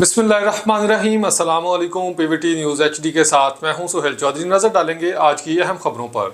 बिस्मिल्लाहिर्रहमानिर्रहीम। अस्सलाम वालेकुम। पीवीटी न्यूज़ एचडी के साथ मैं हूं सुहेल चौधरी। नजर डालेंगे आज की अहम खबरों पर।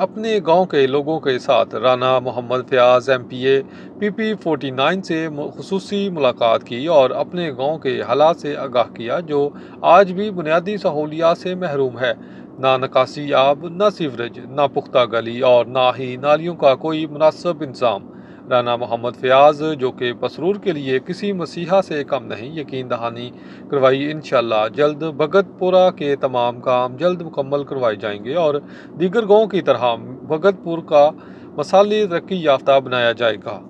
अपने गांव के लोगों के साथ राना मोहम्मद फयाज MPA PP49 से खुसूसी मुलाकात की और अपने गांव के हालात से आगाह किया, जो आज भी बुनियादी सहूलियात से महरूम है। ना निकासी आब, ना सीवरेज, ना पुख्ता गली और ना ही नालियों का कोई मुनासिब इंतजाम। राना मोहम्मद फयाज, जो कि पसरूर के लिए किसी मसीहा से कम नहीं, यकीन दहानी करवाई इंशाअल्लाह जल्द भगतपुरा के तमाम काम जल्द मुकम्मल करवाए जाएंगे और दीगर गाँव की तरह भगतपुर का मसाली तरक्की याफ्ता बनाया जाएगा।